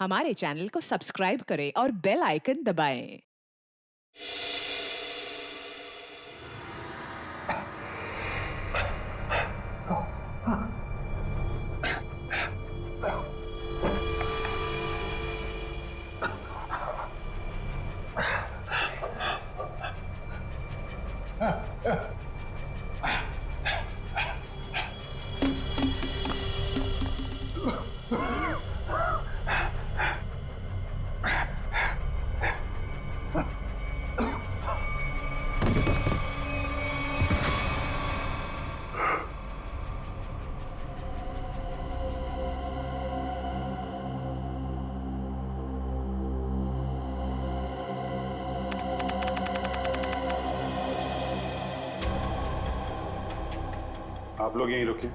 हमारे चैनल को सब्सक्राइब करें और बेल आइकन दबाएं। आप लोग यहीं रुकिए।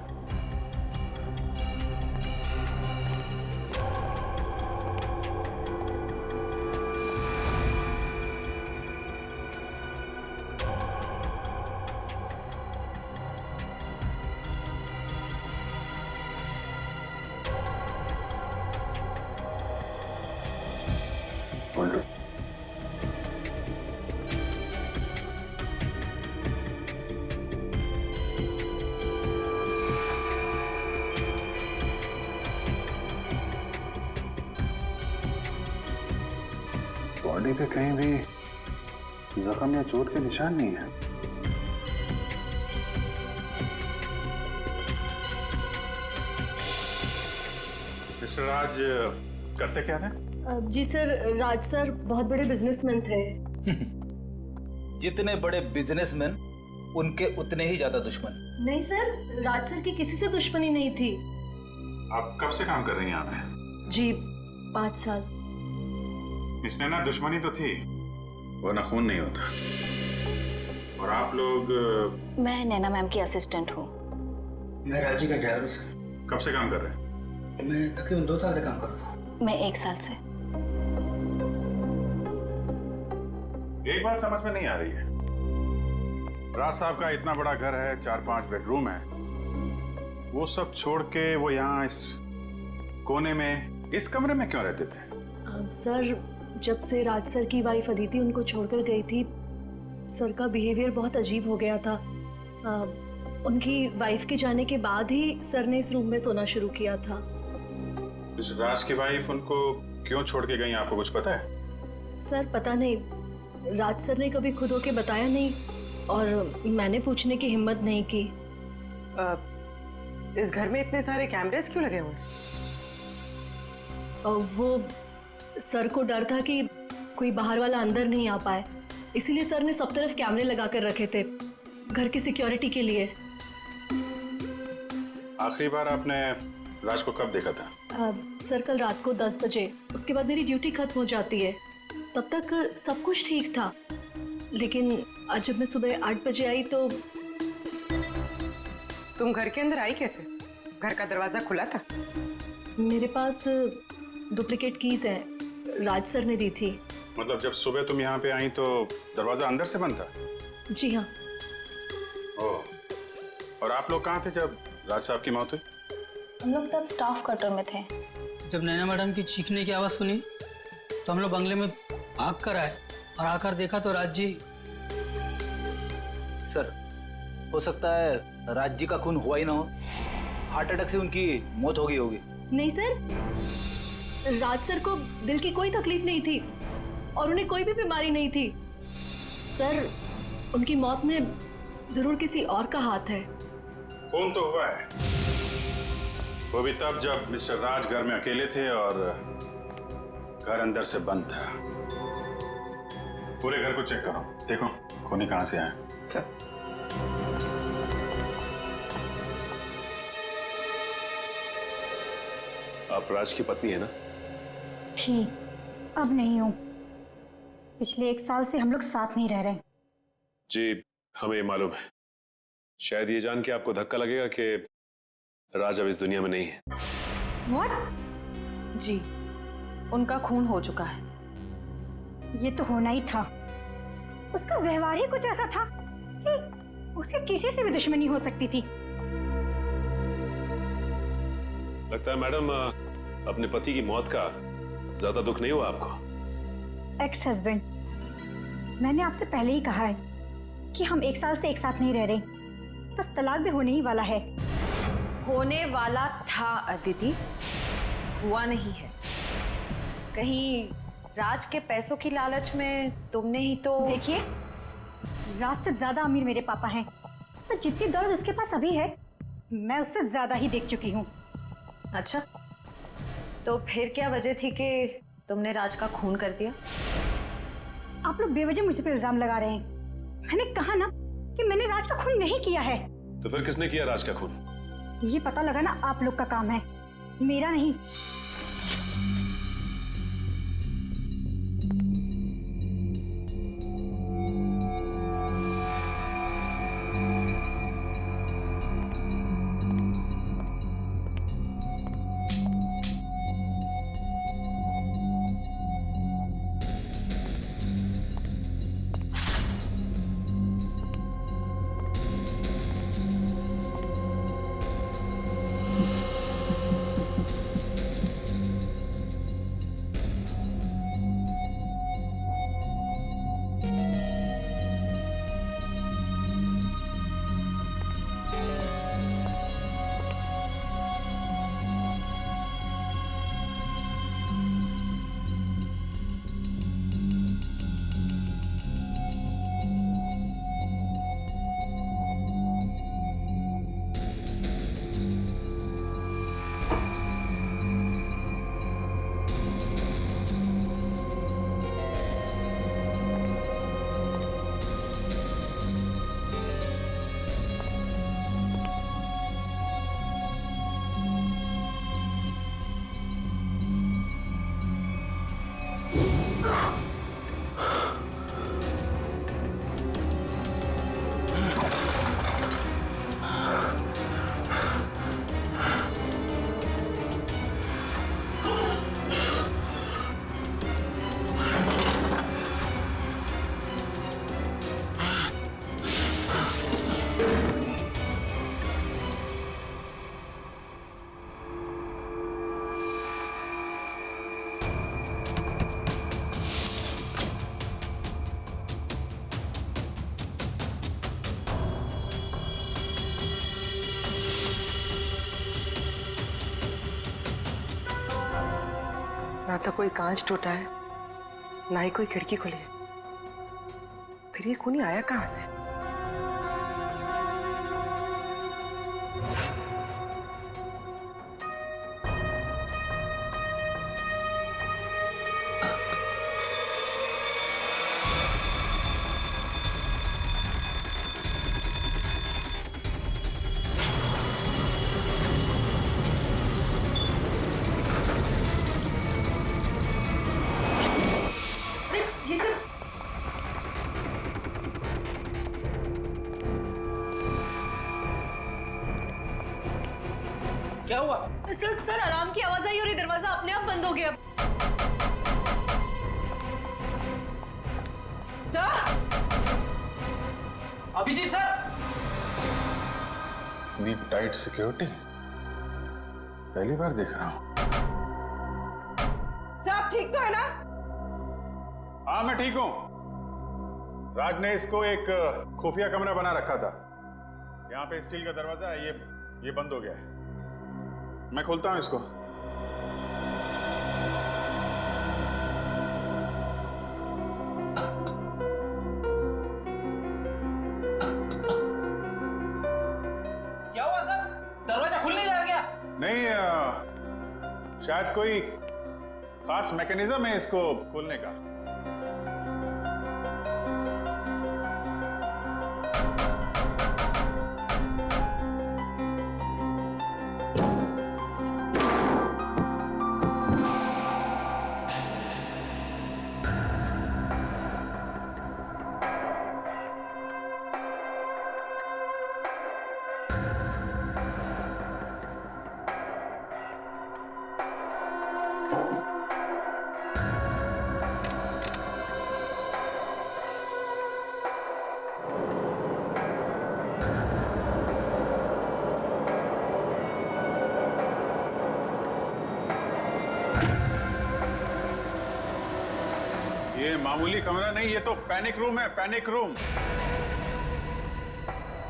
बॉडी पे कहीं भी जख्म या चोट के निशान नहीं है। मिस्टर राज करते क्या थे? जी सर, राज सर बहुत बड़े बिजनेसमैन थे। जितने बड़े बिजनेसमैन उनके उतने ही ज्यादा दुश्मन। नहीं सर, राज सर की किसी से दुश्मनी नहीं थी। आप कब से काम कर रही हैं यहाँ पे? जी 5 साल। इसने ना दुश्मनी तो थी, वरना खून नहीं होता। और आप लोग? मैं नैना मैम की असिस्टेंट हूँ। मैं राजी का ड्राइवर हूँ सर। कब से काम कर रहे हैं? मैं तकरीबन 2 साल से काम कर रहा था। मैं 1 साल से। एक बात समझ में नहीं आ रही है। राज साहब का इतना बड़ा घर है, 4-5 बेडरूम है, वो सब छोड़ के वो यहाँ इस कोने में, इस कमरे में क्यों रहते थे? सर, जब से राज सर की वाइफ अदिति उनको छोड़कर गई थी, सर का बिहेवियर बहुत अजीब हो गया था। उनकी वाइफ के जाने के बाद ही सर ने इस रूम में सोना शुरू किया था। इस राज की वाइफ उनको क्यों छोड़ के गई, आपको कुछ पता है? सर पता नहीं, राज सर ने कभी खुद होके बताया नहीं और मैंने पूछने की हिम्मत नहीं की। इस घर में इतने सारे कैमरेस क्यों लगे हुए हैं? वो सर को डर था कि कोई बाहर वाला अंदर नहीं आ पाए, इसीलिए सर ने सब तरफ कैमरे लगा कर रखे थे, घर की सिक्योरिटी के लिए। आखिरी बार आपने राज को कब देखा था? सर कल रात को 10 बजे, उसके बाद मेरी ड्यूटी खत्म हो जाती है। तब तक सब कुछ ठीक था, लेकिन आज जब मैं सुबह 8 बजे आई तो। तुम घर के अंदर आई कैसे? घर का दरवाजा खुला था? मेरे पास डुप्लीकेट कीज हैं, राज सर ने दी थी। मतलब जब सुबह तुम यहाँ पे आई तो दरवाजा अंदर से बंद था? जी हाँ। ओह, और आप लोग कहाँ थे जब राज साहब की मौत हुई? हम लोग तब स्टाफ क्वार्टर में थे। जब नैना मैडम की चीखने की आवाज़ सुनी तो हम लोग बंगले में भाग कर आए और आकर देखा तो राज जी। सर, हो सकता है राज जी का खून हुआ ही ना हो, हार्ट अटैक से उनकी मौत हो गई होगी। नहीं सर, राज सर को दिल की कोई तकलीफ नहीं थी और उन्हें कोई भी बीमारी नहीं थी। सर, उनकी मौत में जरूर किसी और का हाथ है। खून तो हुआ है, वो भी तब जब मिस्टर राज घर में अकेले थे और घर अंदर से बंद था। पूरे घर को चेक करो, देखो खूनी कहाँ से आए। सर, आप राज की पत्नी है ना? थी, अब नहीं हूँ। पिछले 1 साल से हम लोग साथ नहीं रह रहे। जी हमें ये मालूम है। शायद ये जान के आपको धक्का लगेगा कि राज अब इस दुनिया में नहीं है। What? जी, उनका खून हो चुका है। ये तो होना ही था। उसका व्यवहार ही कुछ ऐसा था कि उसे किसी से भी दुश्मनी हो सकती थी। लगता है मैडम अपने पति की मौत का ज्यादा दुख नहीं हुआ आपको? एक्स हस्बैंड, मैंने आपसे पहले ही कहा है कि हम 1 साल से एक साथ नहीं रह रहे, बस तलाक भी होने ही वाला है। होने वाला था अदिति, हुआ नहीं है। कहीं राज के पैसों की लालच में तुमने ही तो। देखिए, राज से ज्यादा अमीर मेरे पापा हैं, तो जितनी दौलत उसके पास अभी है मैं उससे ज्यादा ही देख चुकी हूँ। अच्छा, तो फिर क्या वजह थी कि तुमने राज का खून कर दिया? आप लोग बेवजह मुझ पे इल्जाम लगा रहे हैं। मैंने कहा ना कि मैंने राज का खून नहीं किया है। तो फिर किसने किया राज का खून? ये पता लगाना आप लोग का काम है, मेरा नहीं। ना तो कोई कांच टूटा है, ना ही कोई खिड़की खुली है। फिर ये खूनी आया कहां से? क्या हुआ? सर अलार्म की आवाज आई और ये दरवाजा अपने आप बंद हो गया। Sir, Abhijeet sir! इतनी टाइट सिक्योरिटी पहली बार देख रहा हूं। सर आप ठीक तो है ना? हाँ मैं ठीक हूं। राज ने इसको एक खुफिया कमरा बना रखा था। यहाँ पे स्टील का दरवाजा है, ये बंद हो गया है। मैं खोलता हूं इसको। क्या हुआ सर? दरवाजा खुल नहीं रहा क्या? नहीं शायद कोई खास मैकेनिज्म है इसको खोलने का। ये मामूली कमरा नहीं, ये तो पैनिक रूम है, पैनिक रूम।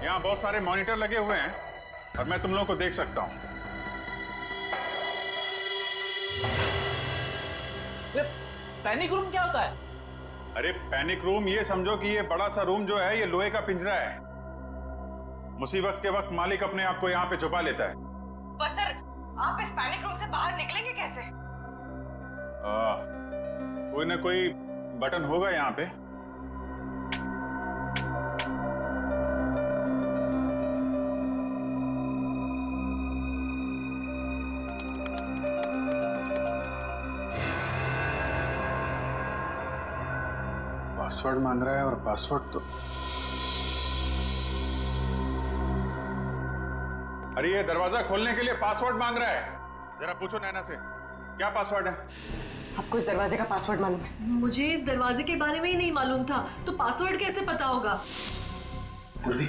यहाँ बहुत सारे मॉनिटर लगे हुए हैं और मैं तुम लोगों को देख सकता हूँ। पैनिक रूम क्या होता है? अरे पैनिक रूम ये समझो कि ये बड़ा सा रूम जो है ये लोहे का पिंजरा है। मुसीबत के वक्त मालिक अपने आप को यहाँ पे छुपा लेता है। पर सर, आप इस पैनिक रूम से बाहर निकलेंगे कैसे? कोई ना कोई बटन होगा यहाँ पे। पासवर्ड मांग रहा है और पासवर्ड तो अरे ये दरवाजा खोलने के लिए पासवर्ड मांग रहा है। जरा पूछो नैना से क्या पासवर्ड है। आपको इस दरवाजे का पासवर्ड मालूम है? मुझे इस दरवाजे के बारे में ही नहीं मालूम था, तो पासवर्ड कैसे पता होगा? पूर्वी,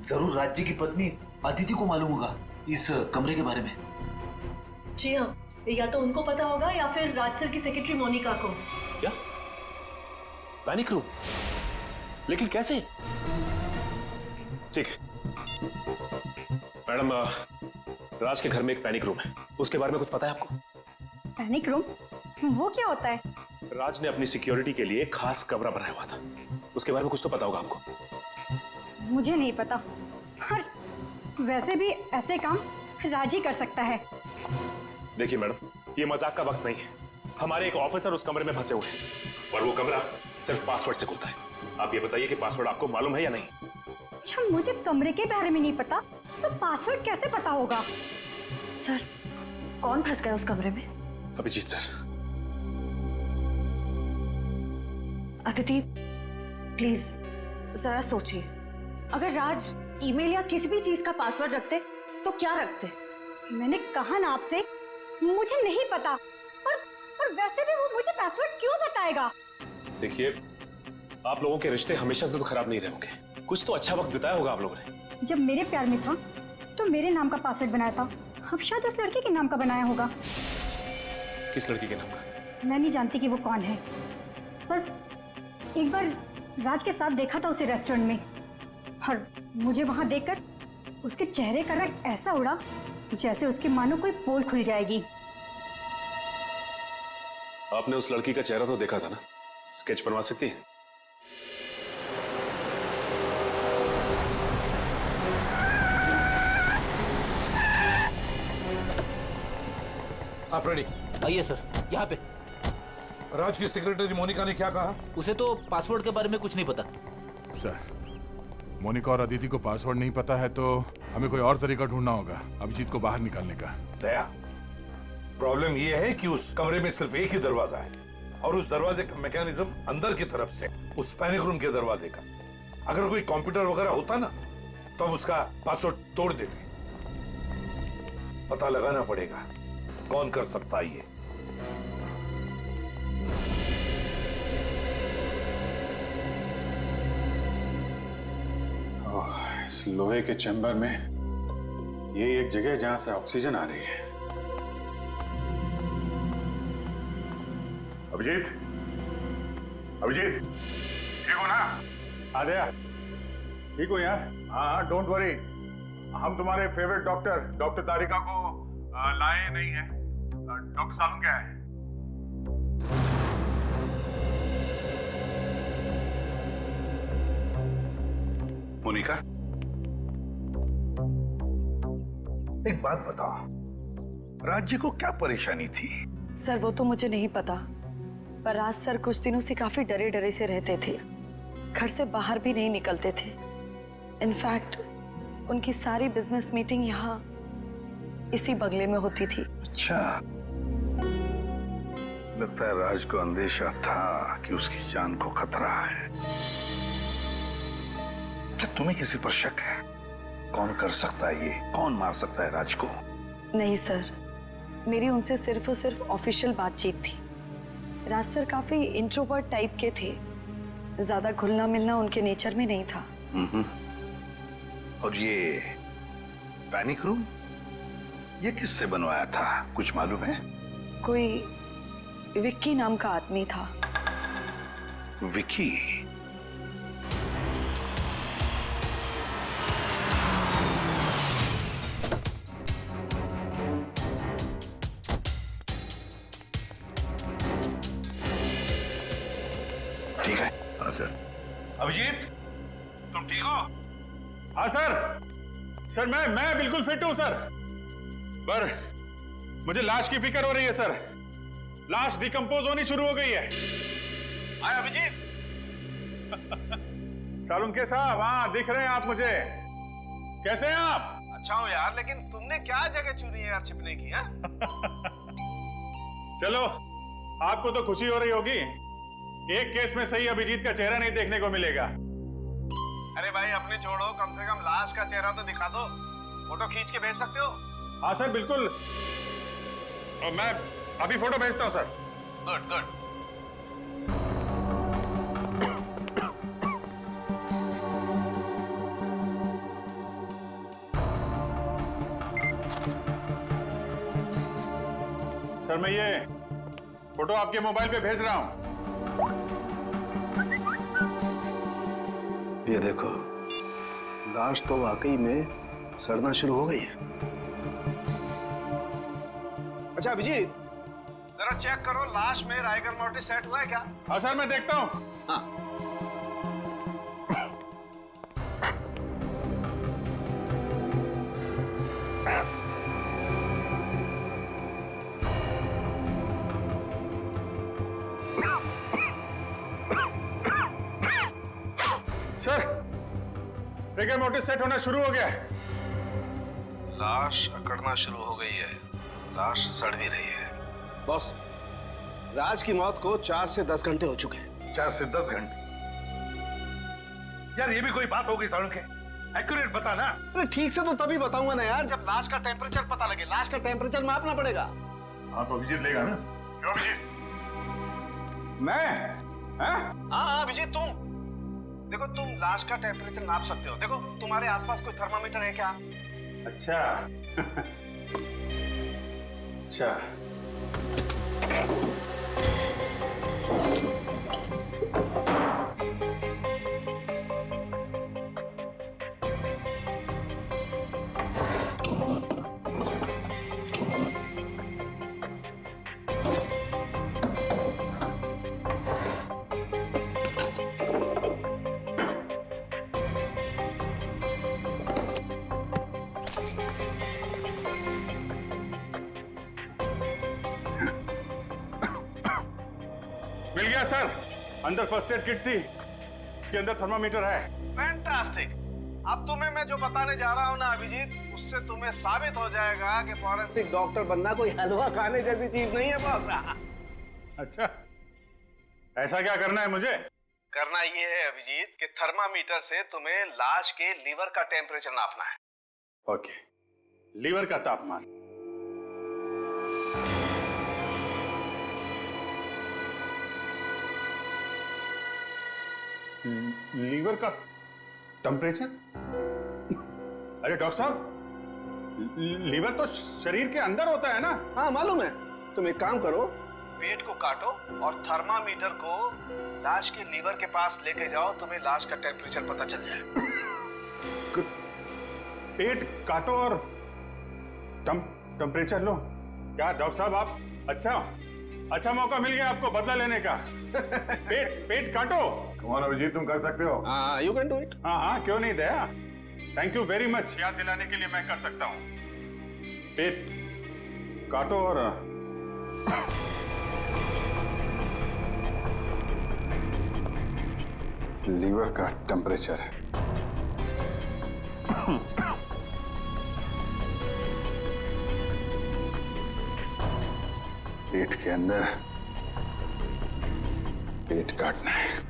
जरूर राज्य की पत्नी अदिति को मालूम होगा इस कमरे के बारे में। जी हाँ, या तो उनको पता होगा या फिर राज सर की सेक्रेटरी मोनिका को। क्या? Panic room? लेकिन कैसे? ठीक है मैडम, राज के घर में एक पैनिक रूम है, उसके बारे में कुछ पता है आपको? Panic room? वो क्या होता है? राज ने अपनी सिक्योरिटी के लिए खास कमरा बनाया हुआ था, उसके बारे में कुछ तो पता होगा आपको। मुझे नहीं पता। और वैसे भी ऐसे काम राज ही कर सकता है। देखिए मैडम, ये मजाक का वक्त नहीं है। हमारे एक ऑफिसर उस कमरे में फंसे हुए हैं और वो कमरा सिर्फ पासवर्ड से खुलता है। आप ये बताइए कि पासवर्ड आपको मालूम है या नहीं? अच्छा, मुझे कमरे के बारे में नहीं पता, तो पासवर्ड कैसे पता होगा? सर, कौन फंस गया उस कमरे में? अभिजीत सर। अदिति, प्लीज जरा सोचिए, अगर राज ईमेल या किसी भी चीज का पासवर्ड रखते तो क्या रखते? मैंने कहा ना आपसे, मुझे नहीं पता। और वैसे भी वो मुझे पासवर्ड क्यों बताएगा? देखिए, आप लोगों के रिश्ते हमेशा से तो खराब नहीं रहे होंगे, कुछ तो अच्छा वक्त बिताया होगा आप लोगों ने। जब मेरे प्यार में था तो मेरे नाम का पासवर्ड बनाया था, अब शायद उस लड़के के नाम का बनाया होगा। किस लड़की के नाम का? मैं नहीं जानती कि वो कौन है, बस एक बार राज के साथ देखा था उसे रेस्टोरेंट में, और मुझे वहां देखकर उसके चेहरे का रंग ऐसा उड़ा जैसे उसकी मानो कोई पोल खुल जाएगी। आपने उस लड़की का चेहरा तो देखा था ना, स्केच बनवा सकती है? आप रेडी? आइए सर, यहाँ पे। राज की सेक्रेटरी मोनिका ने क्या कहा? उसे तो पासवर्ड के बारे में कुछ नहीं पता। सर, मोनिका और अदिति को पासवर्ड नहीं पता है तो हमें कोई और तरीका ढूंढना होगा अभिजीत को बाहर निकालने का। दया, प्रॉब्लम यह है कि उस कमरे में सिर्फ एक ही दरवाजा है और उस दरवाजे का मैकेनिज्म अंदर की तरफ से, उस पैनिक रूम के दरवाजे का। अगर कोई कंप्यूटर वगैरह होता ना तो हम उसका पासवर्ड तोड़ देते। पता लगाना पड़ेगा कौन कर सकता है ये। इस लोहे के चैम्बर में ये एक जगह है जहां से ऑक्सीजन आ रही है। अभिजीत, अभिजीत, ठीक हो ना? आ गया। ठीक हो यार? हाँ, डोंट वरी। हम तुम्हारे फेवरेट डॉक्टर तारिका को लाए नहीं है। डॉक्टर साहब क्या है? मोनिका, एक बात बताओ, राज्य को क्या परेशानी थी? सर, वो तो मुझे नहीं पता, पर राज सर कुछ दिनों से काफी डरे डरे से रहते थे, घर से बाहर भी नहीं निकलते थे। इनफैक्ट उनकी सारी बिजनेस मीटिंग यहाँ इसी बंगले में होती थी। अच्छा, लगता है राज को अंदेशा था कि उसकी जान को खतरा है। क्या तुम्हें किसी पर शक है? कौन कर सकता है ये? कौन मार सकता है राज को? नहीं सर, मेरी उनसे सिर्फ और सिर्फ ऑफिशियल बातचीत थी। राज सर काफी इंट्रोवर्ट टाइप के थे, ज्यादा घुलना मिलना उनके नेचर में नहीं था। और ये पैनिक रूम, ये किससे बनवाया था, कुछ मालूम है? कोई विक्की नाम का आदमी था। विकी। ठीक है। हाँ सर। अभिजीत, तुम ठीक हो? हाँ सर। सर मैं बिल्कुल फिट हूं सर, पर मुझे लाश की फिक्र हो रही है सर। लाश डिकम्पोज होनी शुरू हो गई है। आए अभिजीत। सालुंके साहब, हाँ दिख रहे हैं आप मुझे। कैसे हैं आप? अच्छा हो यार, लेकिन तुमने क्या जगह चुनी है यार छिपने की? हाँ? चलो, आपको तो खुशी हो रही होगी, एक केस में सही अभिजीत का चेहरा नहीं देखने को मिलेगा। अरे भाई अपने छोड़ो, कम से कम लाश का चेहरा तो दिखा दो, फोटो खींच के भेज सकते हो? हाँ सर बिल्कुल, और मैं अभी फोटो भेजता हूँ सर। Good good. सर मैं ये फोटो आपके मोबाइल पे भेज रहा हूँ। ये देखो, लाश तो वाकई में सड़ना शुरू हो गई है। अच्छा अभिजीत, जरा चेक करो लाश में राइगर मोर्टिस सेट हुआ है क्या? हाँ सर मैं देखता हूँ। हाँ। सर राइगर मोर्टिस सेट होना शुरू हो गया है। लाश अकड़ना शुरू हो गई है, लाश सड़ भी रही है। बॉस, राज की मौत को 4 से 10 घंटे हो चुके हैं। 4 से 10 घंटे? यार ये भी कोई बात हो गई सालुंके? एक्यूरेट बता ना। अरे ठीक से तो तभी बताऊंगा ना यार, जब लाश का टेम्परेचर पता लगे। लाश का टेम्परेचर मापना पड़ेगा। हाँ तो अभिजीत लेगा ना? क्यों अभिजीत? मैं? हाँ अभिजीत, तुम देखो, तुम लाश का टेम्परेचर नाप सकते हो। देखो तुम्हारे आसपास कोई थर्मामीटर है क्या? अच्छा। अच्छा। मिल गया सर, अंदर फर्स्ट एड किट थी, इसके अंदर थर्मामीटर है। फैंटास्टिक। अब तुम्हें मैं जो बताने जा रहा हूं ना अभिजीत, उससे तुम्हें साबित हो जाएगा कि फॉरेंसिक डॉक्टर बनना कोई हलवा खाने जैसी चीज नहीं है बॉस। अच्छा, ऐसा क्या करना है मुझे? करना ये है अभिजीत कि थर्मामीटर से तुम्हें लाश के लीवर का टेम्परेचर नापना है। ओके, लीवर का तापमान। लीवर का टेम्परेचर? अरे डॉक्टर साहब, लीवर तो शरीर के अंदर होता है ना? हाँ मालूम है। तुम एक काम करो, पेट को काटो और थर्मामीटर को लाश के लीवर के पास लेके जाओ, तुम्हें लाश का टेम्परेचर पता चल जाए। पेट काटो और टेम्परेचर लो? क्या डॉक्टर साहब आप अच्छा मौका मिल गया आपको बदला लेने का। पेट काटो। कौन अभिजीत, तुम कर सकते हो? हाँ यू कैन डू इट। हाँ क्यों नहीं दया, थैंक यू वेरी मच। याद दिलाने के लिए मैं कर सकता हूँ। पेट काटो और लीवर का टेम्परेचर। पेट के अंदर पेट काटना है।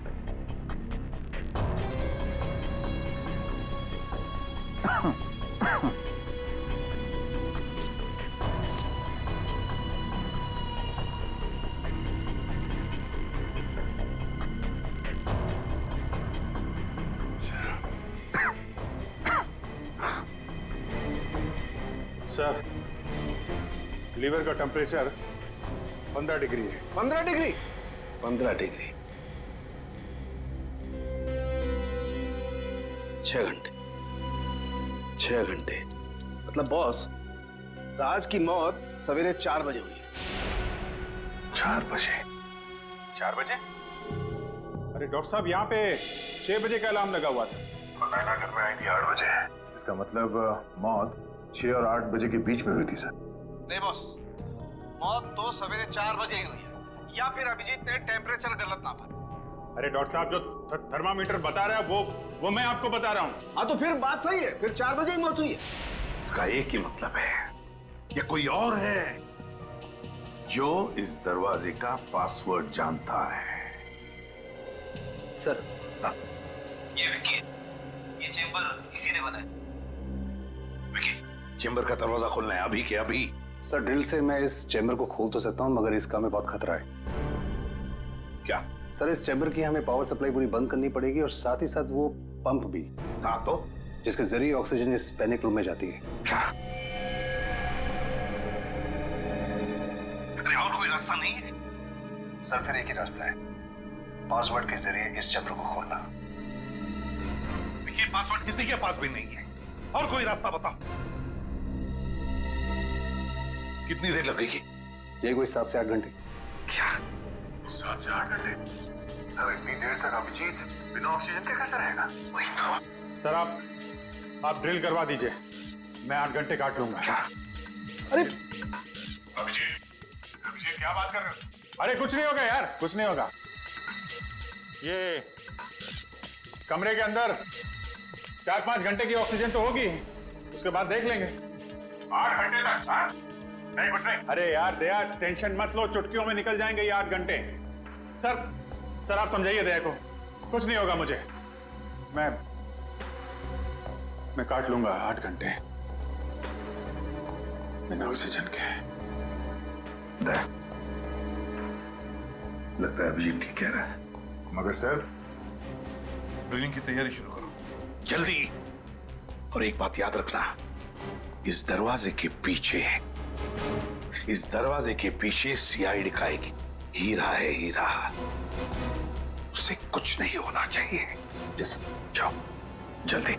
सर, लीवर का टेम्परेचर 15 डिग्री है। 15 डिग्री? 15 डिग्री। 6 घंटे 6 घंटे मतलब बॉस, राज की मौत सवेरे 4 बजे हुई है। 4 बजे? 4 बजे? अरे डॉक्टर साहब, यहाँ पे 6 बजे का अलार्म लगा हुआ था। नैना घर में आई थी 8 बजे। इसका मतलब मौत 6 और 8 बजे के बीच में हुई थी सर। नहीं बॉस, मौत तो सवेरे 4 बजे ही हुई है, या फिर अभिजीत ने टेम्परेचर गलत नापा। अरे डॉक्टर साहब, जो थर्मामीटर बता रहा है वो मैं आपको बता रहा हूँ। हाँ तो फिर बात सही है, फिर 4 बजे ही मौत हुई है। इसका एक ही मतलब है, ये कोई और है जो इस दरवाजे का पासवर्ड जानता है। सर, ये विक्की है, ये चेंबर इसी ने बनाया। विक्की, चेंबर का दरवाजा खोलना है अभी के अभी। सर, ड्रिल से मैं इस चैम्बर को खोल तो सकता हूँ, मगर इसका हमें बहुत खतरा है। क्या? सर, इस चैम्बर की हमें पावर सप्लाई पूरी बंद करनी पड़ेगी और साथ ही साथ वो पंप भी। हाँ तो? जिसके जरिए ऑक्सीजन इस पैनिक रूम में जाती है। क्या? अरे और कोई रास्ता नहीं है? सर, फिर एक ही रास्ता है, पासवर्ड के जरिए इस चैम्बर को खोलना। ये पासवर्ड किसी के पास भी नहीं है, और कोई रास्ता बताओ। कितनी देर लगेगी? ये कोई 7 से 8 घंटे। क्या 7 से 8 घंटे? अब इतनी देर तक अभिजीत बिना ऑक्सीजन के कैसे रहेगा? वही तो। सर, आप ड्रिल करवा दीजिए, मैं 8 घंटे काट लूंगा। क्या? अरे अभिजीत क्या बात कर रहे हो? अरे कुछ नहीं होगा यार, कुछ नहीं होगा। ये कमरे के अंदर 4-5 घंटे की ऑक्सीजन तो होगी, उसके बाद देख लेंगे। 8 घंटे तक? हाँ? नहीं कुछ नहीं। अरे यार दया, टेंशन मत लो, चुटकियों में निकल जाएंगे ये 8 घंटे। सर आप समझाइए दया को, कुछ नहीं होगा मुझे, मैं काट लूंगा 8 घंटे बिना ऑक्सीजन के। दया, लगता है अभिजीत ठीक कह रहा है। मगर सर, ड्रिलिंग की तैयारी शुरू करो जल्दी। और एक बात याद रखना, इस दरवाजे के पीछे सीआईडी का एक हीरा है, हीरा। उसे कुछ नहीं होना चाहिए। जैसे जाओ जल्दी।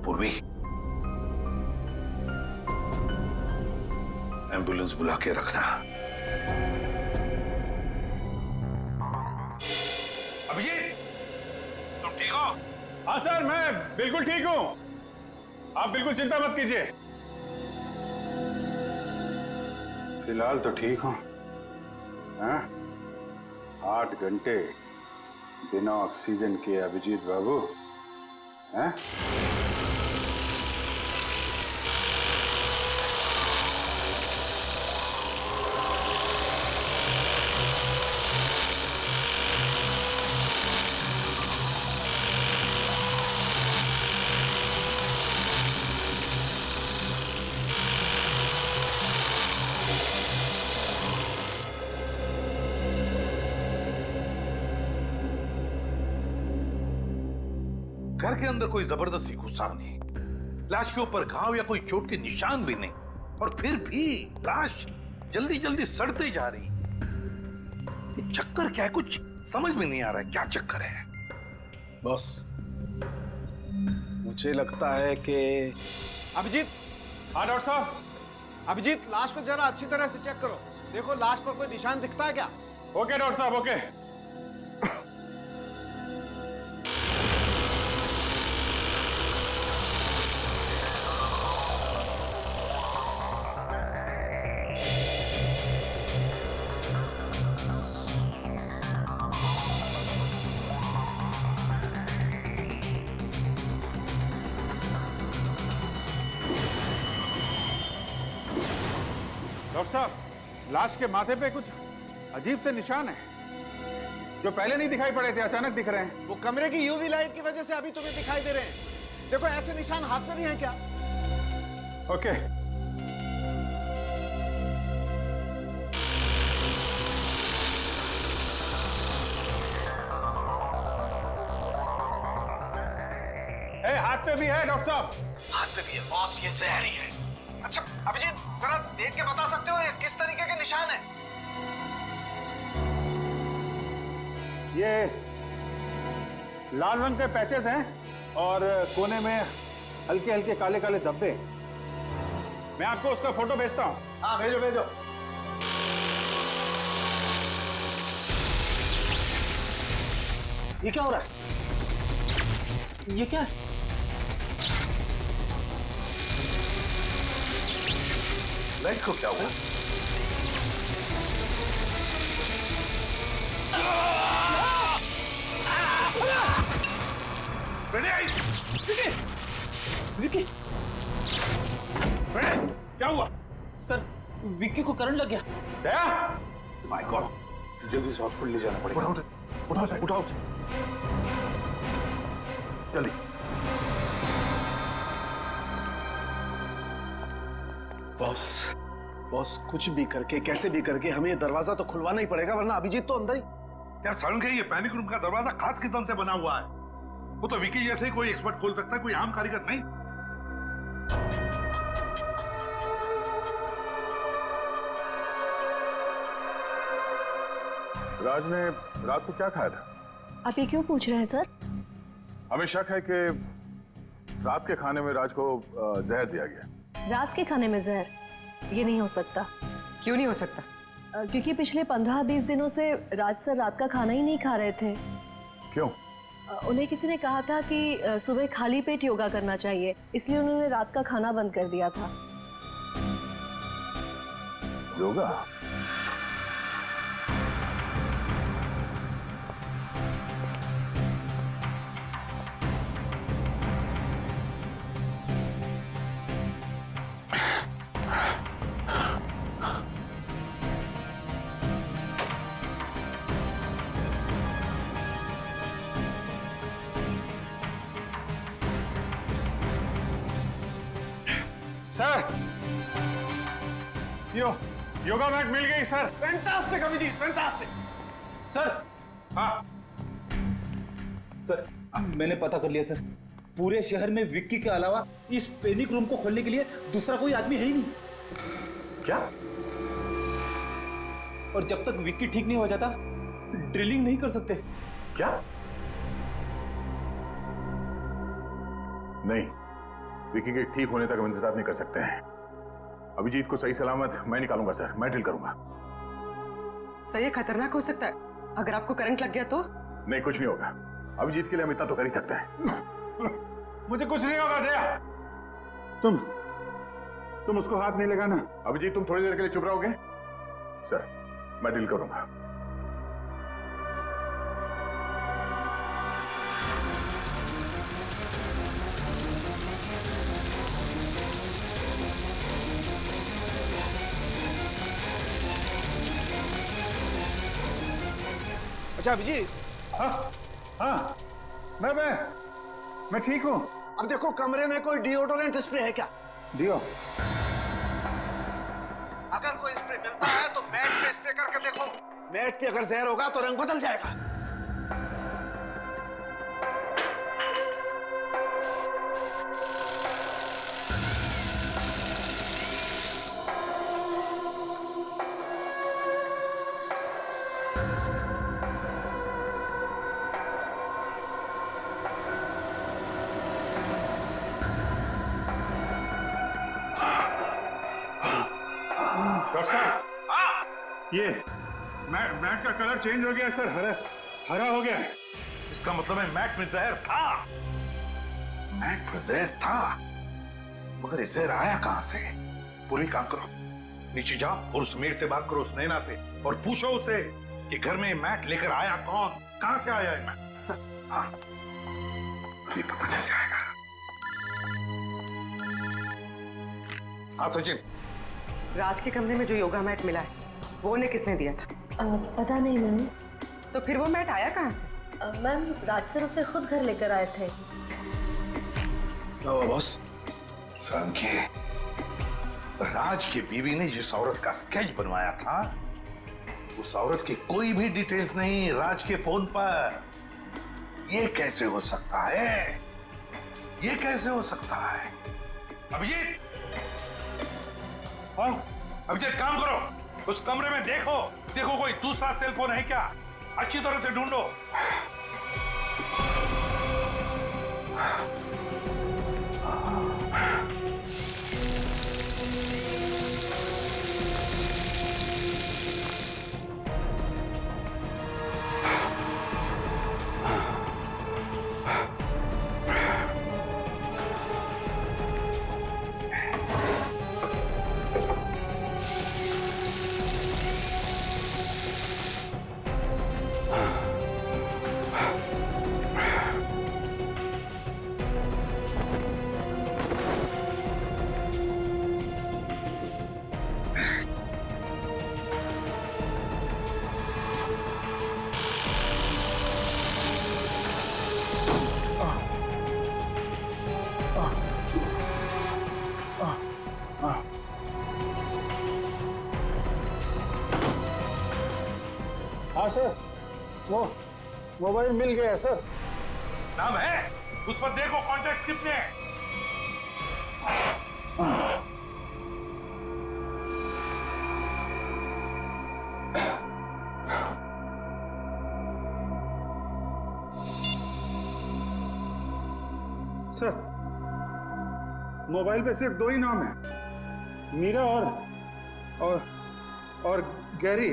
पूर्वी, एम्बुलेंस बुला के रखना। अभिजीत, तुम ठीक हो? हाँ सर, मैं बिल्कुल ठीक हूं, आप बिल्कुल चिंता मत कीजिए। फिलहाल तो ठीक हूं। हाँ? 8 घंटे बिना ऑक्सीजन के अभिजीत बाबू। हाँ? घर के अंदर कोई जबरदस्ती घुसा नहीं, लाश के ऊपर घाव या कोई चोट के निशान भी नहीं, और फिर भी लाश जल्दी जल्दी सड़ते जा रही। ये चक्कर क्या है, कुछ समझ में नहीं आ रहा है, क्या चक्कर है? बॉस, मुझे लगता है कि अभिजीत। हाँ डॉक्टर साहब। अभिजीत, लाश को जरा अच्छी तरह से चेक करो, देखो लाश पर कोई निशान दिखता है क्या? ओके डॉक्टर साहब, ओके। डॉक्टर साहब, लाश के माथे पे कुछ अजीब से निशान है, जो पहले नहीं दिखाई पड़े थे, अचानक दिख रहे हैं। वो कमरे की यूवी लाइट की वजह से अभी तुम्हें दिखाई दे रहे हैं। देखो ऐसे निशान हाथ में नहीं है क्या? ओके। हाथ पे भी है डॉक्टर साहब। हाथ पे भी है बॉस, ये जहरी है। अच्छा अभिजीत, जरा देख के बता सकते हो ये किस तरीके के निशान है? ये लाल रंग के पैचेस हैं और कोने में हल्के हल्के काले काले धब्बे। मैं आपको उसका फोटो भेजता हूँ। हाँ भेजो भेजो। ये क्या हो रहा है? ये क्या है? लाइट को क्या हुआ? विक्की, क्या हुआ? सर विक्की को करंट लग गया। दया, माय गॉड, जल्दी से हॉस्पिटल ले जाना पड़ेगा। उठाओ से, उठाओ से। जल्दी। बॉस, बॉस कुछ भी करके कैसे भी करके हमें ये दरवाजा तो खुलवाना ही पड़ेगा, वरना अभिजीत तो अंदर ही। यार सारुण के ये पैनिक रूम का दरवाजा खास किस्म से बना हुआ है। वो तो विकी जैसे ही कोई एक्सपर्ट खोल सकता है, कोई आम कारीगर नहीं। राज ने रात को क्या खाया था? आप ये क्यों पूछ रहे हैं सर? हमें शक है कि रात के खाने में राज को जहर दिया गया। रात के खाने में जहर? ये नहीं हो सकता। क्यों नहीं हो सकता? क्योंकि पिछले 15-20 दिनों से राज सर रात का खाना ही नहीं खा रहे थे। क्यों? उन्हें किसी ने कहा था कि सुबह खाली पेट योगा करना चाहिए, इसलिए उन्होंने रात का खाना बंद कर दिया था। योगा? सर, योगा मैट मिल गई sir. Fantastic Abhijeet, fantastic. Sir, हाँ सर मैंने पता कर लिया सर, पूरे शहर में विक्की के अलावा इस पैनिक रूम को खोलने के लिए दूसरा कोई आदमी है ही नहीं। क्या? और जब तक विक्की ठीक नहीं हो जाता ड्रिलिंग नहीं कर सकते। क्या? नहीं, विक्की के ठीक होने तक हम इंतजार नहीं कर सकते हैं। अभिजीत को सही सलामत मैं निकालूंगा सर, मैं ड्रिल करूंगा। सर ये खतरनाक हो सकता है, अगर आपको करंट लग गया तो? नहीं, कुछ नहीं होगा। अभिजीत के लिए हम इतना तो कर ही सकते हैं। मुझे कुछ नहीं होगा दया। तुम उसको हाथ नहीं लगाना। अभिजीत तुम थोड़ी देर के लिए चुप रहोगे? सर मैं ड्रिल करूंगा। अच्छा अभिजीत। हाँ हाँ, मैं ठीक हूँ। अब देखो कमरे में कोई डिओडोरेंट स्प्रे है क्या? डिओ? अगर कोई स्प्रे मिलता है तो मैट पे स्प्रे करके देखो। मैट पे अगर जहर होगा तो रंग बदल जाएगा। डॉक्टर साहब, ये मैट का कलर चेंज हो गया है सर, हरा हो गया है। इसका मतलब है मैट में जहर था। मैट में जहर था, मगर ये जहर आया कहां से? पूरी काम करो, नीचे जाओ और उस मेड से बात करो, उस नैना से, और पूछो उसे कि घर में मैट लेकर आया कौन, कहां से आया है मैट? सर हाँ, ये पता चल जाएगा। हाँ सचिन, राज के कमरे में जो योगा मैट मिला है वो उन्हें किसने दिया था? पता नहीं मैम। तो फिर वो मैट आया कहाँ से? मैम राज सर उसे खुद घर लेकर आए थे। क्या हुआ बॉस? समझे, राज की बीवी ने जिस औरत का स्केच बनवाया था उस औरत की कोई भी डिटेल्स नहीं राज के फोन पर। ये कैसे हो सकता है? ये कैसे हो सकता है? अभिजीत, हाँ अभिजीत काम करो, उस कमरे में देखो कोई दूसरा सेल फोन है क्या? अच्छी तरह से ढूंढो। हाँ सर, वो मोबाइल मिल गया सर। नाम है, उस पर देखो कॉन्टैक्ट कितने हैं। सर, मोबाइल पे सिर्फ 2 ही नाम है, मीरा और गैरी।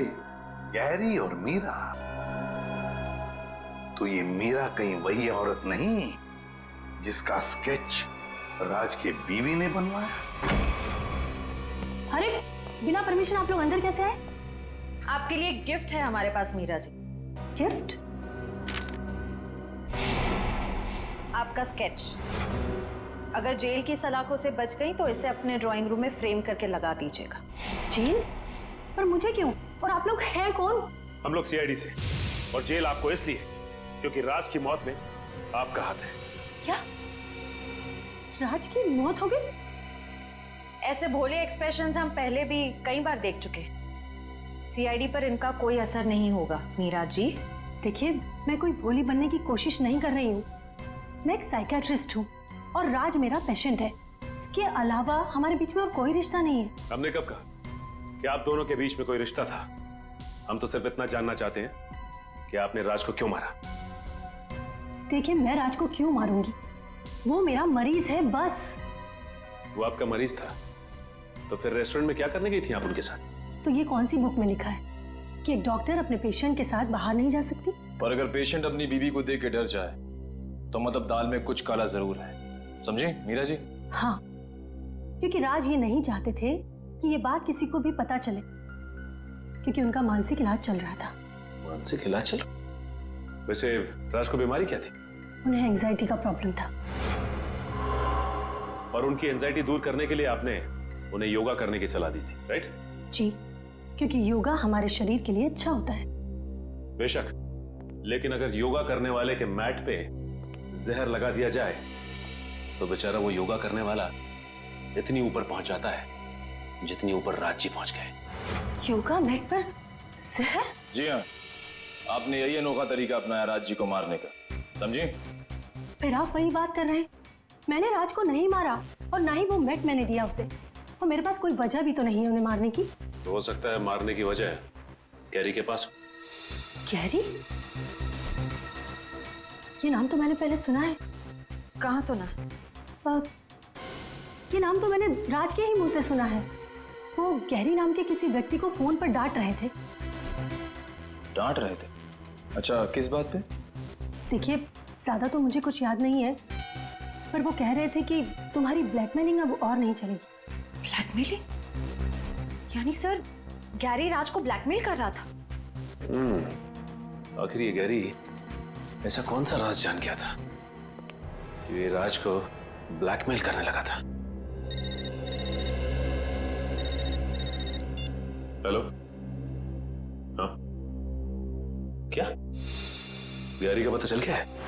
गैरी और मीरा? तो ये मीरा कहीं वही औरत नहीं जिसका स्केच राज के बीवी ने बनवाया? अरे बिना परमिशन आप लोग अंदर कैसे आए? आपके लिए गिफ्ट है हमारे पास मीरा जी। गिफ्ट? आपका स्केच। अगर जेल की सलाखों से बच गई तो इसे अपने ड्राइंग रूम में फ्रेम करके लगा दीजिएगा। जेल? पर मुझे क्यों? और आप लोग हैं कौन? हम लोग सीआईडी से, और जेल आपको इसलिए क्योंकि राज की मौत में आपका हाथ है। क्या? राज की मौत हो गई? ऐसे भोले एक्सप्रेशंस हम पहले भी कई बार देख चुके। सीआईडी पर इनका कोई असर नहीं होगा मीरा जी। देखिए, मैं कोई भोली बनने की कोशिश नहीं कर रही हूँ। मैं एक साइकियाट्रिस्ट हूँ और राज मेरा पेशेंट है। इसके अलावा हमारे बीच में और कोई रिश्ता नहीं है। हमने कब कहा कि आप दोनों के बीच में कोई रिश्ता था? हम तो सिर्फ इतना जानना चाहते हैं कि आपने राज को क्यों मारा। देखिए, मैं राज को क्यों मारूंगी? वो मेरा मरीज है, बस। वो आपका मरीज था तो फिर रेस्टोरेंट में क्या करने गई थी आप उनके साथ? तो ये कौन सी बुक में लिखा है कि एक डॉक्टर अपने पेशेंट के साथ बाहर नहीं जा सकती? पर अगर पेशेंट अपनी बीवी को देख के डर जाए तो मतलब दाल में कुछ काला जरूर है, समझे मीरा जी? हाँ, क्योंकि राज ये नहीं चाहते थे कि ये बात किसी को भी पता चले, क्योंकि उनका मानसिक इलाज चल रहा था। मानसिक इलाज चल? वैसे राज को बीमारी क्या थी? उन्हें एंजाइटी का प्रॉब्लम था। और उनकी एंजाइटी दूर करने के लिए आपने उन्हें योगा करने की सलाह दी थी, राइट? जी, क्योंकि योगा हमारे शरीर के लिए अच्छा होता है। बेशक, लेकिन अगर योगा करने वाले के मैट पे जहर लगा दिया जाए तो बेचारा वो योगा करने वाला इतनी ऊपर पहुंच जाता है जितनी ऊपर राज जी पहुंच गए। योगा मैट पर जहर? जी हाँ, आपने यही अनोखा तरीका अपनाया राज जी को मारने का, समझे? फिर आप वही बात कर रहे हैं। मैंने राज को नहीं मारा और ना ही वो मैट मैंने दिया उसे, और मेरे पास कोई वजह भी तो नहीं है उन्हें मारने की। तो हो सकता है मारने की वजह गैरी के पास। गैरी? ये नाम तो मैंने पहले सुना है। कहाँ सुना? ये नाम तो मैंने राज के ही मुंह से सुना है। वो गैरी नाम के किसी व्यक्ति को फोन पर डांट रहे थे। डांट रहे थे? अच्छा, किस बात पे? देखिए, ज्यादा तो मुझे कुछ याद नहीं है, पर वो कह रहे थे कि तुम्हारी ब्लैकमेलिंग अब और नहीं चलेगी। ब्लैकमेलिंग? यानी सर, गैरी राज को ब्लैकमेल कर रहा था? आखिर ये गैरी ऐसा कौन सा राज जान गया था कि ये राज को ब्लैकमेल करने लगा था? हेलो? हाँ, क्या गैरी का पता चल गया है?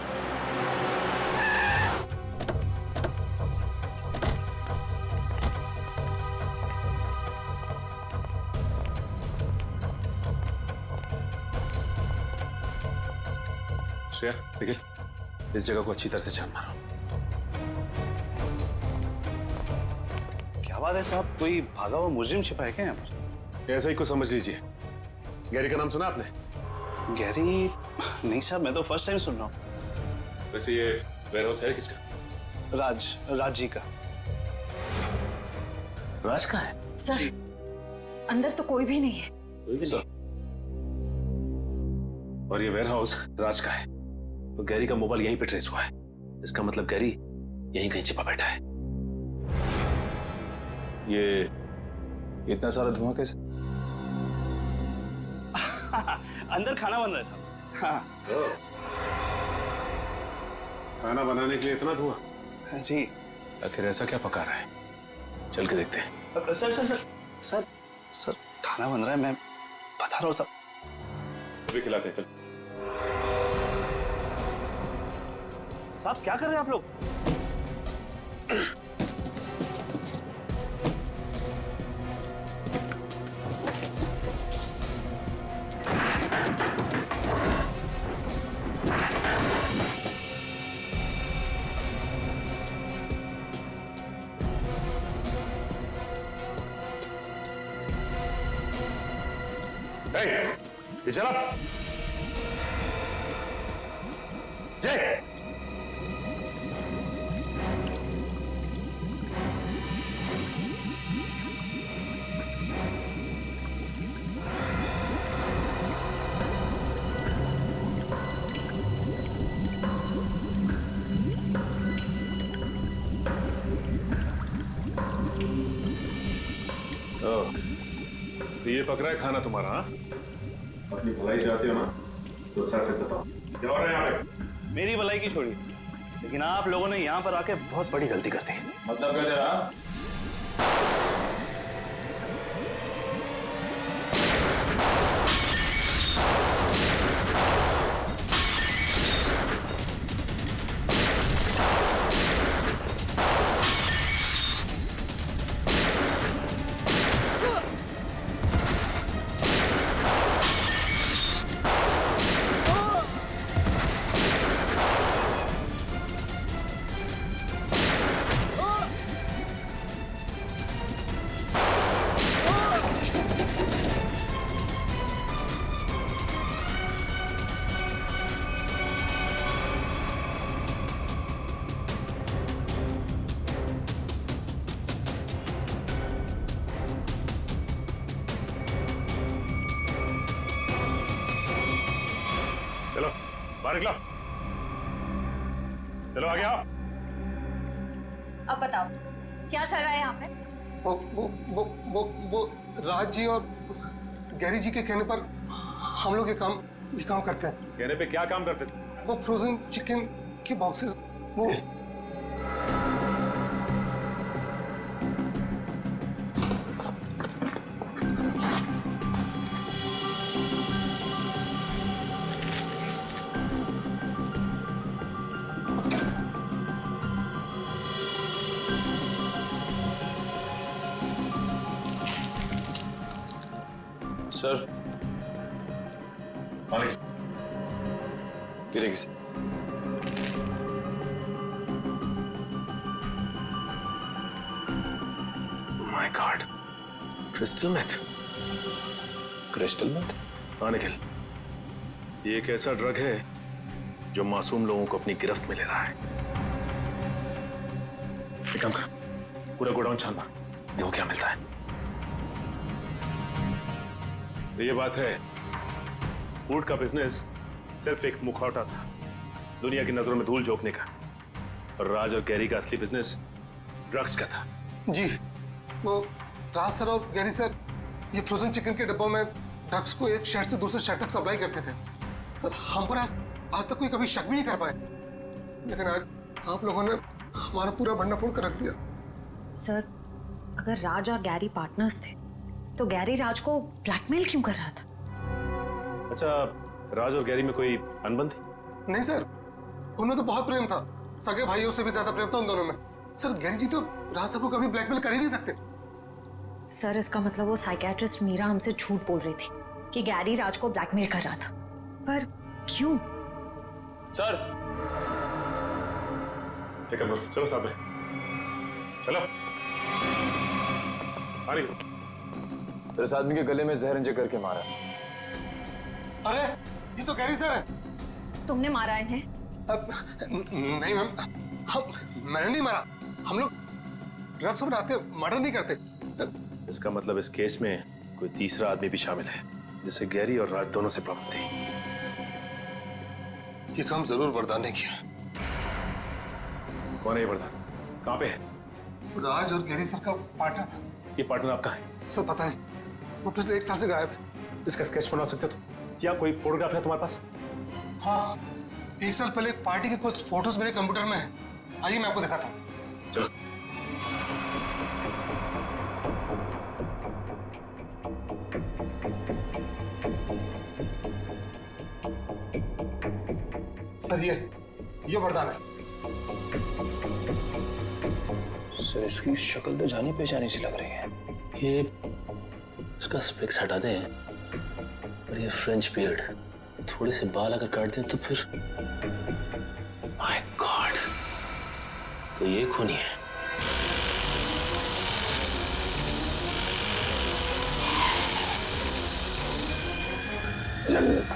श्रेया, निखिल, इस जगह को अच्छी तरह से छान मारो। क्या बात है साहब, कोई भागा हुआ मुजरिम छिपा है क्या यहाँ पर? ऐसा ही कुछ समझ लीजिए। गैरी का नाम सुना आपने? गैरी नहीं साहब, मैं तो फर्स्ट टाइम सुन रहा हूँ। वैसे ये वेयरहाउस है किसका? राज जी का। राज का है? सर अंदर तो कोई भी नहीं है। कोई भी नहीं। और ये वेयरहाउस राज का है, तो गैरी का मोबाइल यहीं पे ट्रेस हुआ है। इसका मतलब गैरी यहीं कहीं छिपा बैठा है। ये इतना सारा धुआं कैसे? अंदर खाना बन रहा है साहब। हाँ। खाना बनाने के लिए इतना धुआं? जी। आखिर ऐसा क्या पका रहा है? चल के देखते हैं। Sir sir sir sir sir खाना बन रहा है, मैं बता रहा हूँ साहब। अभी खिलाते हैं, चल। साहब क्या कर रहे हैं आप लोग? ये चला जय। तो ये पक रहा है खाना तुम्हारा? हाँ, अपनी भलाई चाहते हो ना तो सर से बताओ क्या हो रहा है यहाँ पे? मेरी भलाई की छोड़ी, लेकिन आप लोगों ने यहाँ पर आके बहुत बड़ी गलती कर दी। मतलब क्या तेरा? चलो बाहर निकलो, चलो आगे आओ। अब बताओ क्या चल रहा है यहाँ पे? वो राज जी और गैरी जी के कहने पर हम लोग ये काम करते हैं। कहने पे क्या काम करते थे? वो फ्रोजन चिकन के बॉक्सेस वो सर पानी गिरेगी। My god, crystal meth. Crystal meth? हाँ निखिल, ये एक ऐसा ड्रग है जो मासूम लोगों को अपनी गिरफ्त में ले रहा है। एक काम कर, पूरा गोडाउन छान मार, देखो क्या मिलता है। तो ये बात है, फूड का बिजनेस सिर्फ एक मुखौटा था दुनिया की नजरों में धूल झोंकने का, और राज और गैरी का असली बिजनेस ड्रग्स का था। जी, वो राज सर और गैरी सर ये फ्रोजन चिकन के डब्बों में ड्रग्स को एक शहर से दूसरे शहर तक सप्लाई करते थे। सर हम पर आज तक कोई कभी शक भी नहीं कर पाए, लेकिन आज आप लोगों ने हमारा पूरा भंडा फोड़ कर रख दिया। सर अगर राज और गैरी पार्टनर्स थे तो गैरी राज को ब्लैकमेल क्यों कर रहा था? अच्छा, राज और गैरी में कोई अनबन थी? नहीं सर, उनमें तो बहुत प्रेम था, सगे भाइयों से भी ज्यादा प्रेम था उन दोनों में। सर गैरी जी तो राज साहब को कभी ब्लैकमेल कर ही नहीं सकते। सर इसका मतलब वो साइकियाट्रिस्ट मीरा हमसे झूठ बोल रही थी कि गैरी राज को ब्लैकमेल कर रहा था, पर क्यों? सर ठीक है, चलो साथ में चलो। आ रही तो इस आदमी के गले में जहर इंजेक्ट करके मारा। अरे ये तो गैरी सर है। तुमने मारा इन्हें? नहीं मैम, मैंने नहीं मारा। हम लोग ड्रग्स बनाते, मर्डर नहीं करते। इसका मतलब इस केस में कोई तीसरा आदमी भी शामिल है, जिसे गैरी और राज दोनों से प्रॉब्लम थी। ये काम जरूर वरदान ने किया। कौन है ये वरदान? कहाँ पे है? राज और गैरी सर का पार्टनर था। ये पार्टनर आपका है? सर पता नहीं, वो पिछले 1 साल से गायब है। इसका स्केच बना सकते हो तुम? या कोई फोटोग्राफ है तुम्हारे पास? हाँ, 1 साल पहले एक पार्टी के कुछ फोटोज मेरे कंप्यूटर में है। आइए मैं आपको दिखाता हूँ। चलो। सर ये वरदान है। सर इसकी शक्ल तो जानी पहचानी सी लग रही है। ये इसका स्पेक्स हटा दें और ये फ्रेंच बियर्ड, थोड़े से बाल अगर काट दें तो फिर माय गॉड, तो ये खूनी है।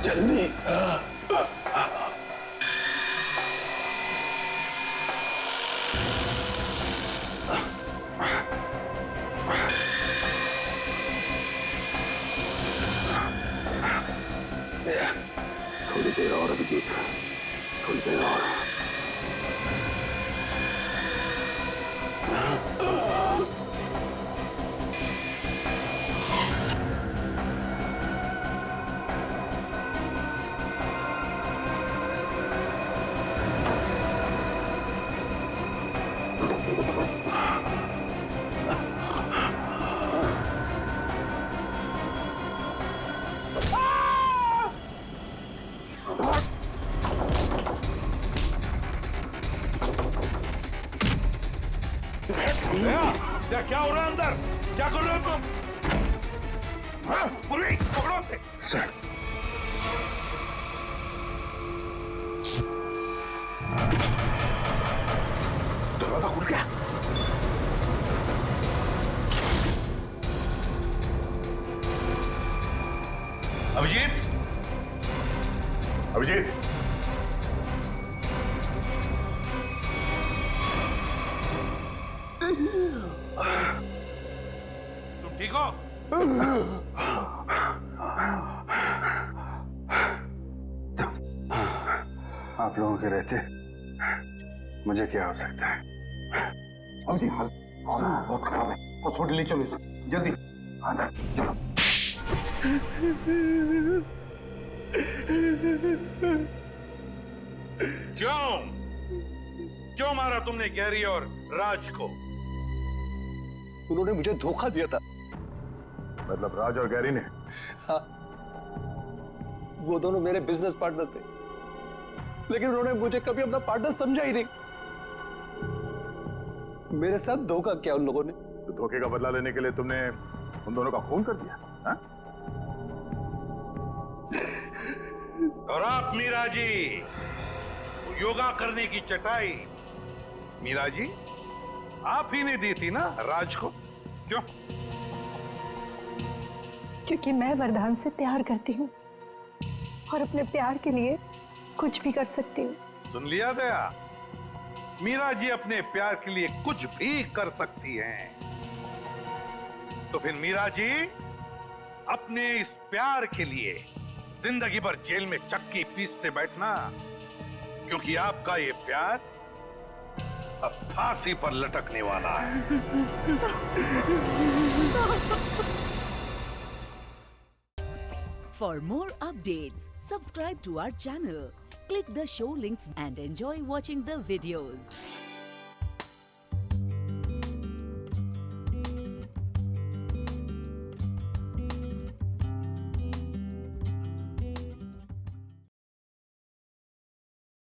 जल्दी थोड़ी देर और अभिजीत, थोड़ी देर और। क्या हो रहा है अंदर? क्या कर रहे हो तुम? पुलिस पकड़ो उसे। सर दरवाजा खुल गया। अभिजीत, अभिजीत, तुम ठीक हो? आप लोगों के रहते मुझे क्या हो सकता है? अभिजीत, हाल बहुत खराब है। हॉस्पिटल ले चलो इसे, जल्दी। हाँ सर, चलो। क्यों मारा तुमने गैरी और राज को? उन्होंने मुझे धोखा दिया था। मतलब राज और गैरी ने? हाँ, वो दोनों मेरे बिजनेस पार्टनर थे, लेकिन उन्होंने मुझे कभी अपना पार्टनर समझा ही नहीं। मेरे साथ धोखा किया उन लोगों ने। तो धोखे का बदला लेने के लिए तुमने उन दोनों का खून कर दिया? हाँ? और आप मीरा जी, योगा करने की चटाई मीरा जी आप ही ने दी थी ना राज को? क्यों? क्योंकि मैं वरदान से प्यार करती हूँ और अपने प्यार के लिए कुछ भी कर सकती हूँ। सुन लिया दया, मीरा जी अपने प्यार के लिए कुछ भी कर सकती हैं। तो फिर मीरा जी अपने इस प्यार के लिए जिंदगी भर जेल में चक्की पीसते बैठना, क्योंकि आपका ये प्यार अब फांसी पर लटकने वाला है। For more updates, subscribe to our channel, click the show links and enjoy watching the videos.